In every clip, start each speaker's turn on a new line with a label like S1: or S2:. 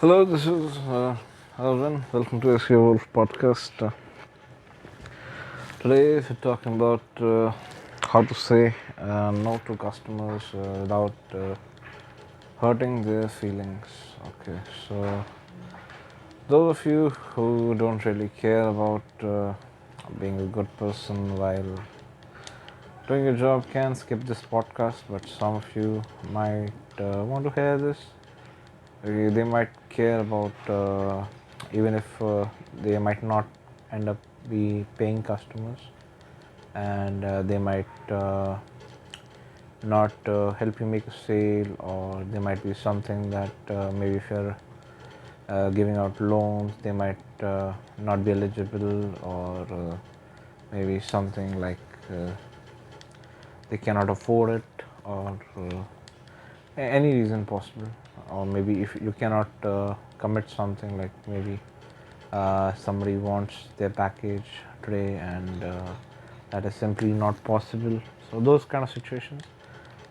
S1: Hello, this is Harwin. Welcome to SEO Wolf podcast. Today we're talking about how to say no to customers without hurting their feelings. Okay, so those of you who don't really care about being a good person while doing your job can skip this podcast, but some of you might want to hear this. They might care about even if they might not end up be paying customers, and they might not help you make a sale, or there might be something that maybe if you're giving out loans they might not be eligible, or maybe something like they cannot afford it, or any reason possible. Or maybe if you cannot commit something, like maybe somebody wants their package today and that is simply not possible. So those kind of situations,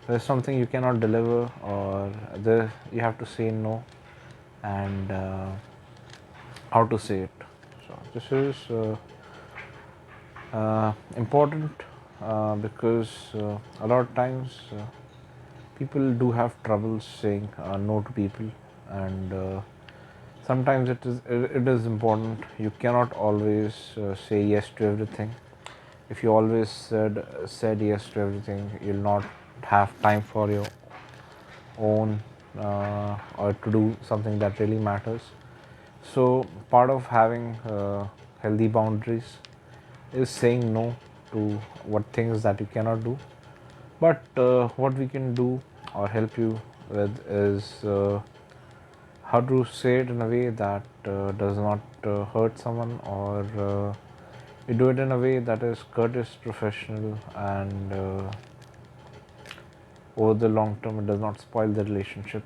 S1: there's something you cannot deliver, or there you have to say no, and how to say it. So this is important because a lot of times people do have trouble saying no to people, and sometimes it is important. You cannot always say yes to everything. If you always said yes to everything, you'll not have time for your own or to do something that really matters. So part of having healthy boundaries is saying no to what things that you cannot do. But what we can do or help you with is how to say it in a way that does not hurt someone, or you do it in a way that is courteous, professional, and over the long term it does not spoil the relationship.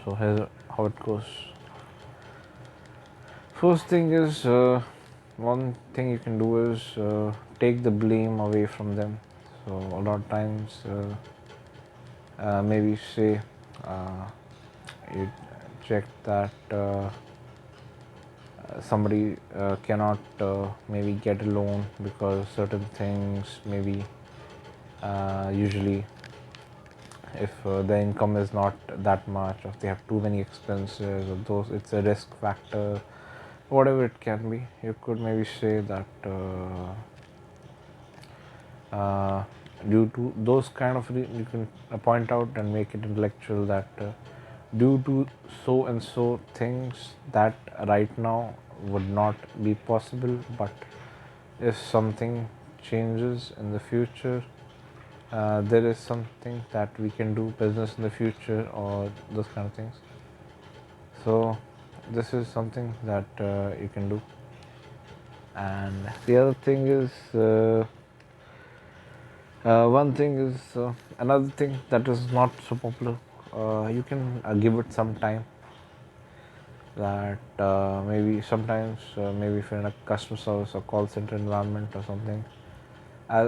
S1: So here's how it goes. First thing is, one thing you can do is take the blame away from them. So a lot of times maybe say you check that somebody cannot maybe get a loan because certain things, maybe usually if the income is not that much, or if they have too many expenses, or those, it's a risk factor, whatever it can be. You could maybe say that due to those kind of you can point out and make it intellectual that due to so and so things that right now would not be possible, but if something changes in the future, there is something that we can do business in the future, or those kind of things. So this is something that you can do. And the other thing is one thing is another thing that is not so popular. You can give it some time. That maybe sometimes maybe if you're in a customer service or call center environment or something,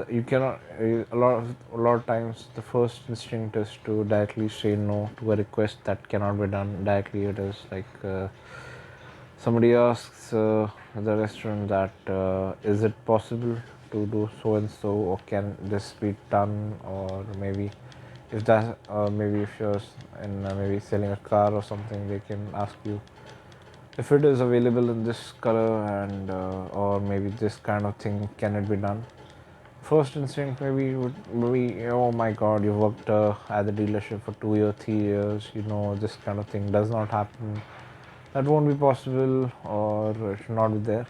S1: you cannot a lot of times the first instinct is to directly say no to a request that cannot be done directly. It is like somebody asks the restaurant that is it possible to do so and so, or can this be done, or maybe if that maybe if you're in maybe selling a car or something, they can ask you if it is available in this color, and or maybe this kind of thing, can it be done. First instinct maybe would maybe, oh my god, you worked at the dealership for 2 years, 3 years, this kind of thing does not happen, that won't be possible, or it should not be there.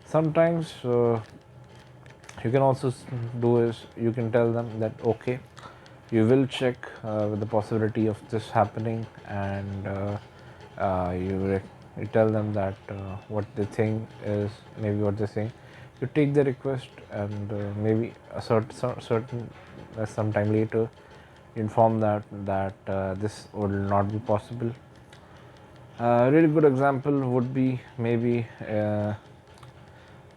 S1: Sometimes you can also do is you can tell them that okay, you will check with the possibility of this happening, and you tell them that what they think is maybe what they think. You take the request, and maybe a certain some time later you inform that this will not be possible. A really good example would be maybe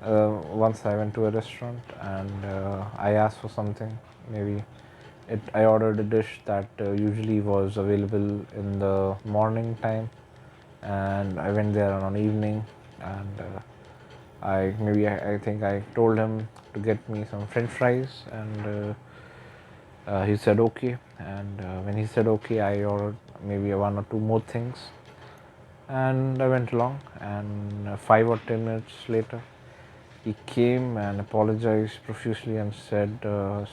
S1: once I went to a restaurant, and I asked for something. Maybe I ordered a dish that usually was available in the morning time, and I went there on an evening, and I think I told him to get me some French fries, and he said okay. And when he said okay, I ordered maybe one or two more things, and I went along. And 5 or 10 minutes later, he came and apologized profusely and said,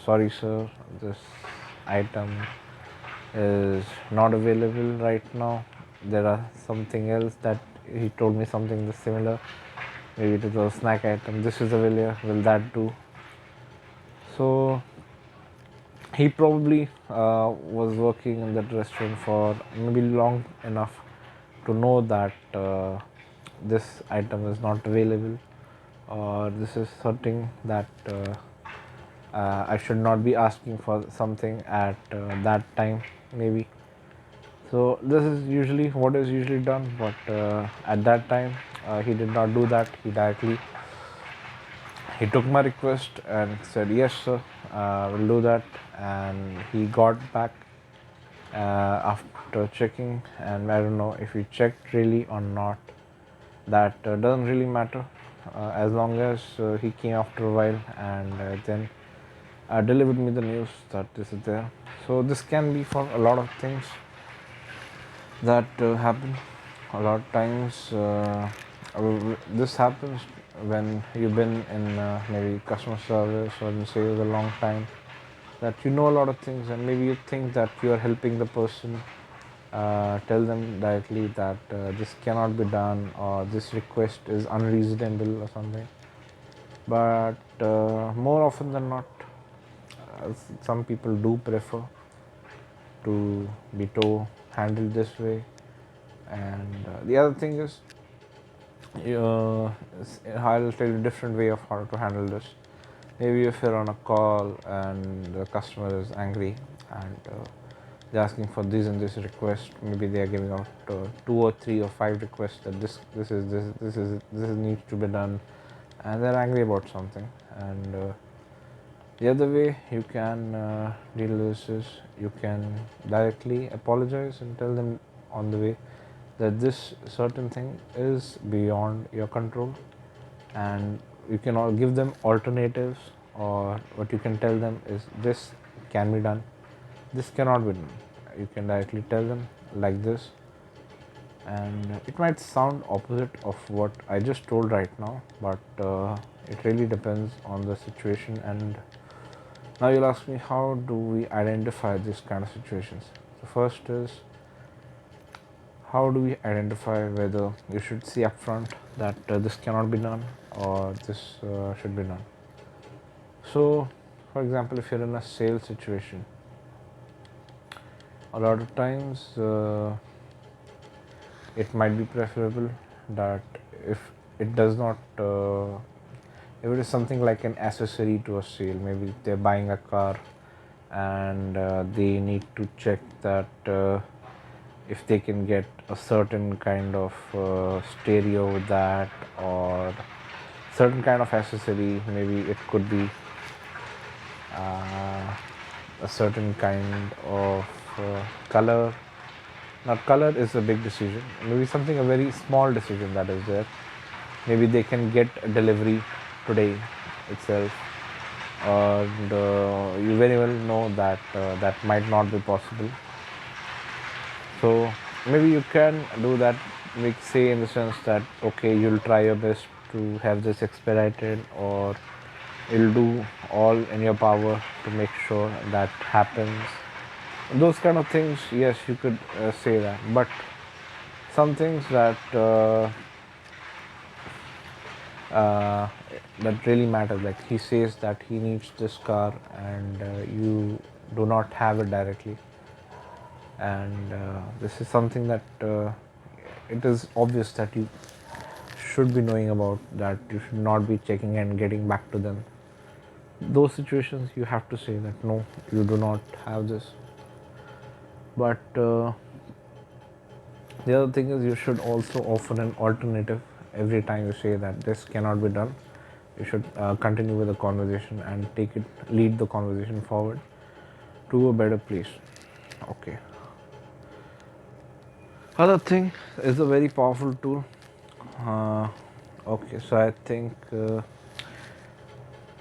S1: "Sorry, sir, this item is not available right now. There are something else that he told me something similar. Maybe it was a snack item. This is available. Will that do?" So he probably was working in that restaurant for maybe long enough to know that this item is not available, or this is something that I should not be asking for something at that time, maybe. So this is usually what is usually done, but at that time he did not do that. He took my request and said, "Yes, sir, we'll do that." And he got back after checking, and I don't know if he checked really or not. That doesn't really matter, as long as he came after a while and then delivered me the news that this is there. So this can be for a lot of things that happen. A lot of times this happens when you've been in maybe customer service or in sales a long time, that you know a lot of things, and maybe you think that you are helping the person. Tell them directly that this cannot be done, or this request is unreasonable or something. But more often than not, some people do prefer to be told handled this way. And the other thing is, I'll tell you a different way of how to handle this. Maybe if you're on a call and the customer is angry and they're asking for this and this request, maybe they are giving out 2 or 3 or 5 requests that this needs to be done, and they're angry about something. And the other way you can deal with this is, you can directly apologize and tell them on the way that this certain thing is beyond your control, and you can all give them alternatives. Or what you can tell them is, this can be done, this cannot be done. You can directly tell them like this, and it might sound opposite of what I just told right now, but it really depends on the situation. And now you'll ask me, how do we identify this kind of situations? The first is, how do we identify whether you should say upfront that this cannot be done, or this should be done? So, for example, if you're in a sales situation, a lot of times it might be preferable that if it does not, if it is something like an accessory to a sale, maybe they're buying a car and they need to check that if they can get a certain kind of stereo with that, or certain kind of accessory. Maybe it could be a certain kind of color. Now color is a big decision, maybe something, a very small decision that is there. Maybe they can get a delivery today itself, and you very well know that that might not be possible. So maybe you can do that, like say in the sense that, okay, you'll try your best to have this expedited, or you'll do all in your power to make sure that happens. Those kind of things, yes, you could say that. But some things that uh, that really matter, like he says that he needs this car, and you do not have it directly, and this is something that it is obvious that you should be knowing about, that you should not be checking and getting back to them. Those situations you have to say that no, you do not have this. But the other thing is, you should also offer an alternative every time you say that this cannot be done. You should continue with the conversation and lead the conversation forward to a better place. Okay. Other thing is a very powerful tool. uh, okay, so I think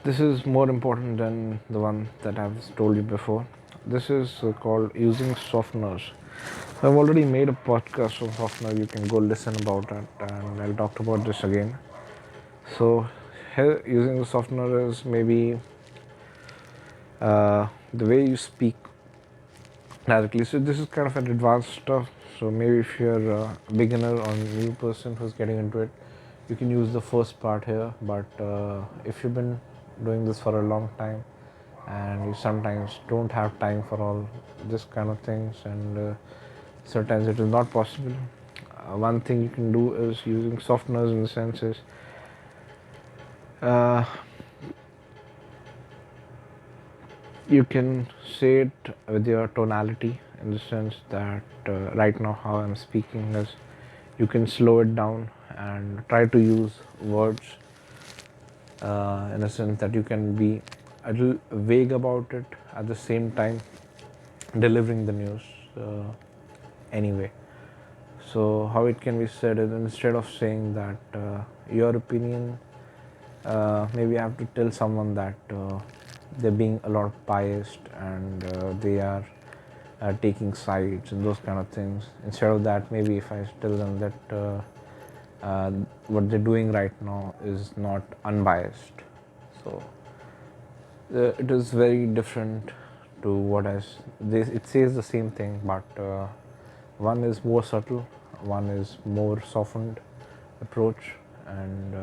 S1: this is more important than the one that I've told you before. This is called using softeners. I've already made a podcast on softener. You can go listen about it, and I'll talk about this again. So here, using the softener is maybe the way you speak directly. So this is kind of an advanced stuff. So maybe if you're a beginner or new person who's getting into it, you can use the first part here. But if you've been doing this for a long time and you sometimes don't have time for all this kind of things, and sometimes it is not possible, one thing you can do is using softeners in the sense is uh, you can say it with your tonality, in the sense that right now how I'm speaking is, you can slow it down and try to use words in a sense that you can be a little vague about it, at the same time delivering the news uh, anyway. So how it can be said is, instead of saying that your opinion, maybe I have to tell someone that they're being a lot biased, and they are taking sides and those kind of things. Instead of that, maybe if I tell them that what they're doing right now is not unbiased. So it is very different to what it says the same thing, but one is more subtle, one is more softened approach, and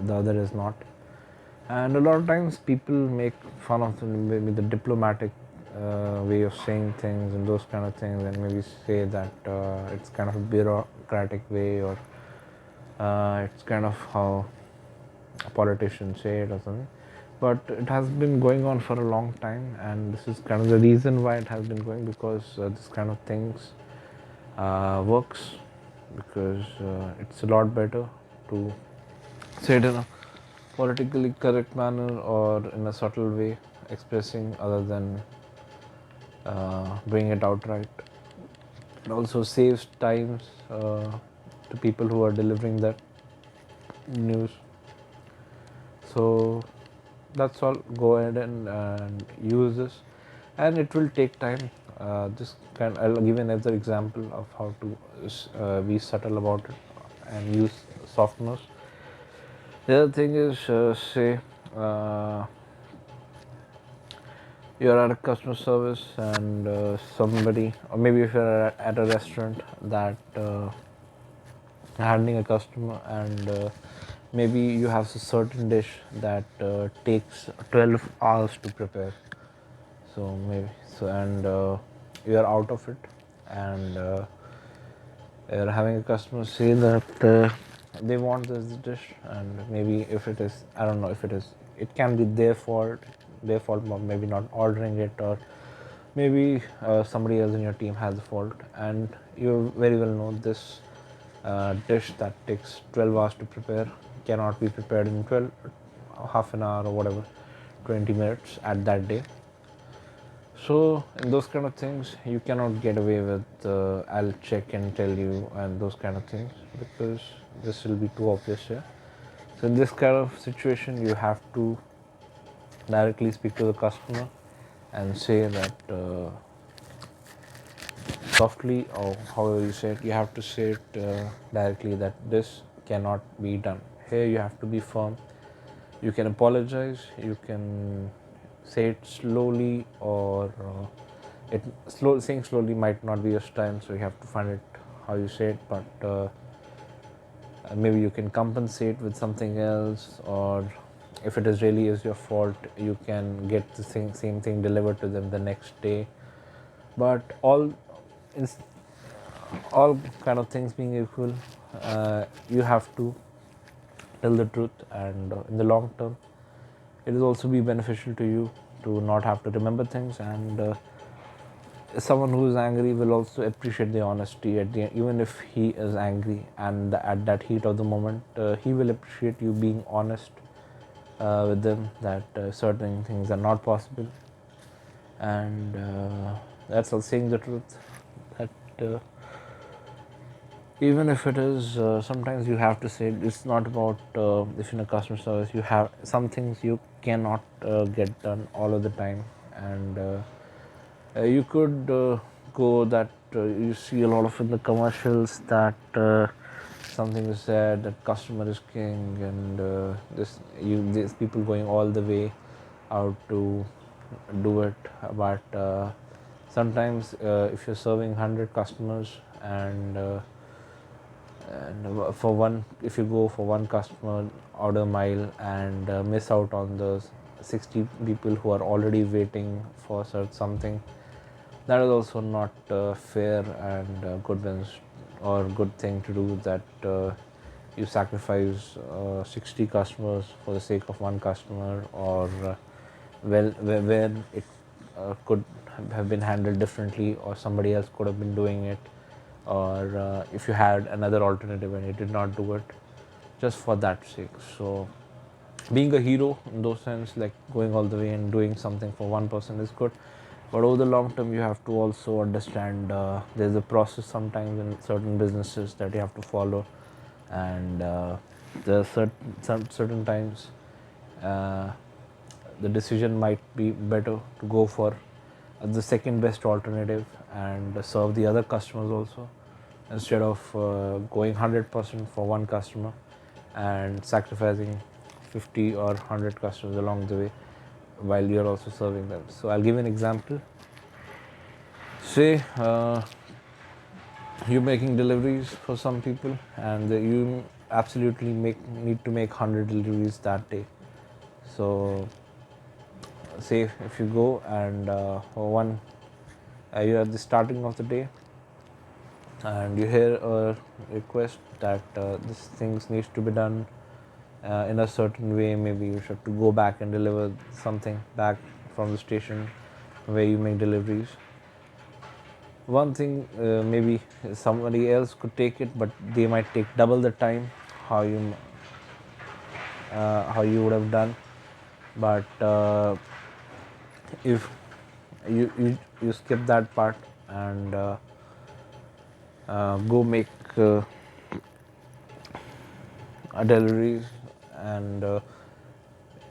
S1: the other is not. And a lot of times people make fun of maybe the diplomatic way of saying things and those kind of things, and maybe say that it's kind of a bureaucratic way, or it's kind of how politicians say it or something. But it has been going on for a long time, and this is kind of the reason why it has been going, because this kind of things works, because it's a lot better to say it in a politically correct manner or in a subtle way, expressing, other than bring it outright. It also saves times to people who are delivering that news. So that's all. Go ahead and use this, and it will take time. I'll give another example of how to be subtle about it and use softeners. The other thing is, say uh, you're at a customer service, and somebody, or maybe if you're at a restaurant that handling a customer, and maybe you have a certain dish that takes 12 hours to prepare. So maybe so, and you're out of it, and you're having a customer say that they want this dish, and maybe if it is, I don't know if it is, it can be their fault, but maybe not ordering it, or maybe somebody else in your team has the fault, and you very well know this dish that takes 12 hours to prepare cannot be prepared in 12 half an hour or whatever, 20 minutes at that day. So in those kind of things, you cannot get away with I'll check and tell you and those kind of things, because this will be too obvious here. So in this kind of situation, you have to directly speak to the customer and say that softly, or however you say it, you have to say it directly that this cannot be done. Here you have to be firm. You can apologize, you can say it slowly, or saying slowly might not be your style, so you have to find it how you say it. But maybe you can compensate with something else, or if it is really is your fault, you can get the same thing delivered to them the next day. But all kind of things being equal, you have to tell the truth, and in the long term, it will also be beneficial to you to not have to remember things. And someone who is angry will also appreciate the honesty at the end, even if he is angry, and at that heat of the moment, he will appreciate you being honest with them, that certain things are not possible. And that's all, saying the truth, that even if it is sometimes you have to say it's not about if in a customer service you have some things you cannot get done all of the time, and you could go that you see a lot of in the commercials that something is said that customer is king, and these people going all the way out to do it. But sometimes if you're serving 100 customers, and for one, if you go for one customer order mile and miss out on the 60 people who are already waiting for something, that is also not fair and good or good thing to do, that you sacrifice 60 customers for the sake of one customer, or where it could have been handled differently, or somebody else could have been doing it, or if you had another alternative and you did not do it just for that sake. So being a hero in those sense, like going all the way and doing something for one person is good, but over the long term you have to also understand there's a process sometimes in certain businesses that you have to follow, and there are certain times uh, the decision might be better to go for the second best alternative and serve the other customers also, instead of going 100% for one customer and sacrificing 50 or 100 customers along the way while you're also serving them. So I'll give an example. Say you're making deliveries for some people, and you absolutely need to make 100 deliveries that day. So say if you go and for one you're at the starting of the day and you hear a request that this things needs to be done in a certain way, maybe you should to go back and deliver something back from the station where you make deliveries. One thing, maybe somebody else could take it, but they might take double the time how you how you would have done. But if you skip that part and go make deliveries, and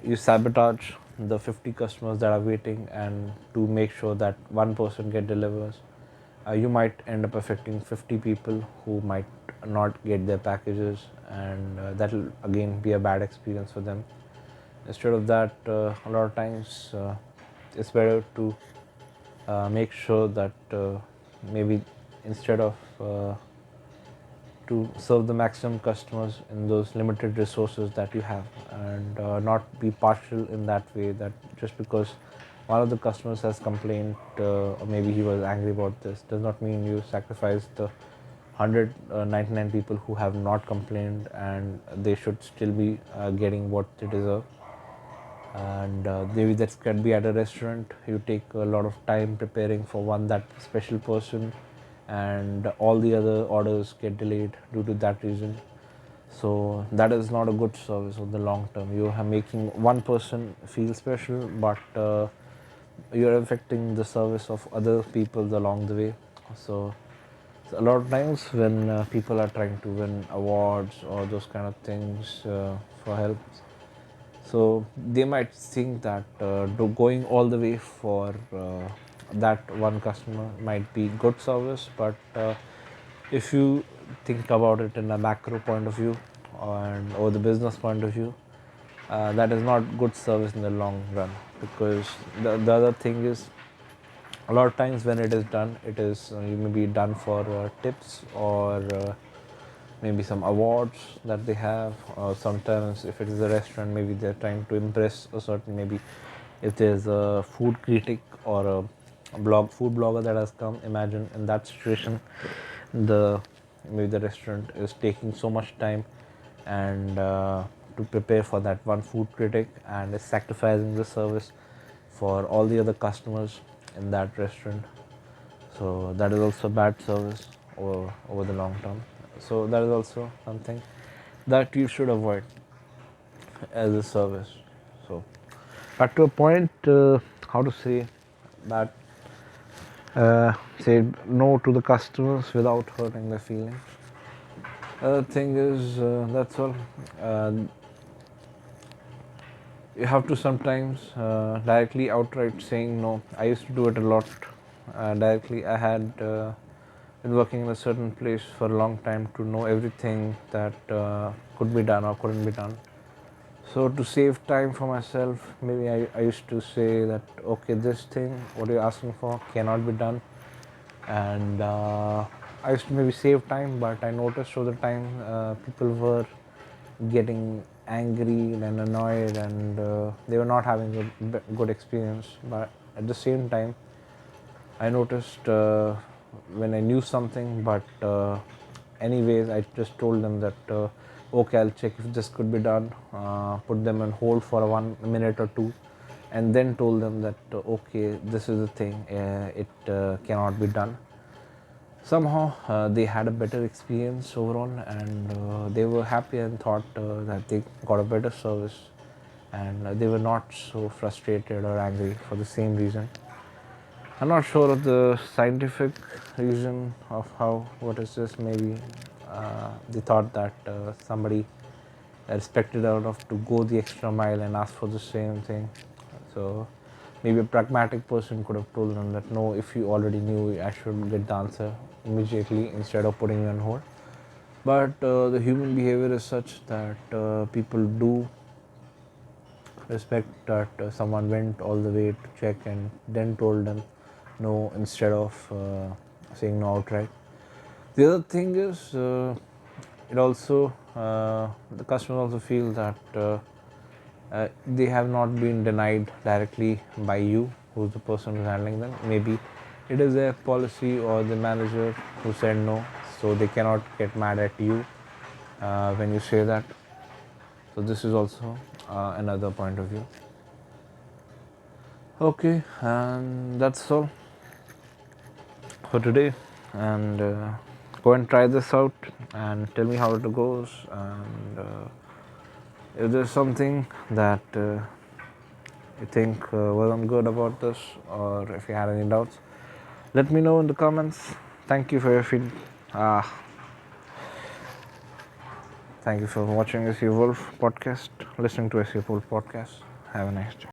S1: you sabotage the 50 customers that are waiting, and to make sure that one person get delivers, you might end up affecting 50 people who might not get their packages, and that will again be a bad experience for them. Instead of that, a lot of times it's better to make sure that maybe instead of to serve the maximum customers in those limited resources that you have, and not be partial in that way, that just because one of the customers has complained or maybe he was angry about this does not mean you sacrifice the 199 people who have not complained, and they should still be getting what they deserve. And maybe that can be at a restaurant, you take a lot of time preparing for one that special person, and all the other orders get delayed due to that reason. So that is not a good service on the long term. You are making one person feel special, but you're affecting the service of other people along the way. So a lot of times when people are trying to win awards or those kind of things for help, so they might think that going all the way for that one customer might be good service, but if you think about it in a macro point of view and or the business point of view, that is not good service in the long run, because the other thing is, a lot of times when it is done, it is you may be done for tips, or maybe some awards that they have, or sometimes if it is a restaurant, maybe they're trying to impress a certain, maybe if there's a food critic or a food blogger that has come, imagine in that situation, the maybe the restaurant is taking so much time and to prepare for that one food critic, and is sacrificing the service for all the other customers in that restaurant. So that is also bad service over the long term. So that is also something that you should avoid as a service. So back to a point, how to say that, say no to the customers without hurting their feelings. Other thing is, that's all. Uh, you have to sometimes directly outright saying no. I used to do it a lot. Directly, I had been working in a certain place for a long time to know everything that could be done or couldn't be done. So to save time for myself, maybe I used to say that okay, this thing what you're asking for cannot be done, and I used to maybe save time, but I noticed over the time people were getting angry and annoyed, and they were not having a good experience. But at the same time, I noticed when I knew something, but anyways, I just told them that okay, I'll check if this could be done. Put them on hold for 1 minute or two, and then told them that okay, this is the thing. It cannot be done. Somehow they had a better experience overall, and they were happy and thought that they got a better service, and they were not so frustrated or angry for the same reason. I'm not sure of the scientific reason of how what is this. Maybe they thought that somebody respected enough to go the extra mile and ask for the same thing. So maybe a pragmatic person could have told them that no, if you already knew, I should get the answer immediately instead of putting you on hold. But the human behavior is such that people do respect that someone went all the way to check and then told them no instead of saying no outright. The other thing is, it also the customers also feel that they have not been denied directly by you, who's the person who's handling them. Maybe it is a policy or the manager who said no, so they cannot get mad at you when you say that. So this is also another point of view. Okay, and that's all for today. And go and try this out and tell me how it goes. And if there's something that you think wasn't good about this, or if you had any doubts, let me know in the comments. Thank you for your feedback. Thank you for watching SE Wolf podcast, listening to SE Wolf podcast. Have a nice day.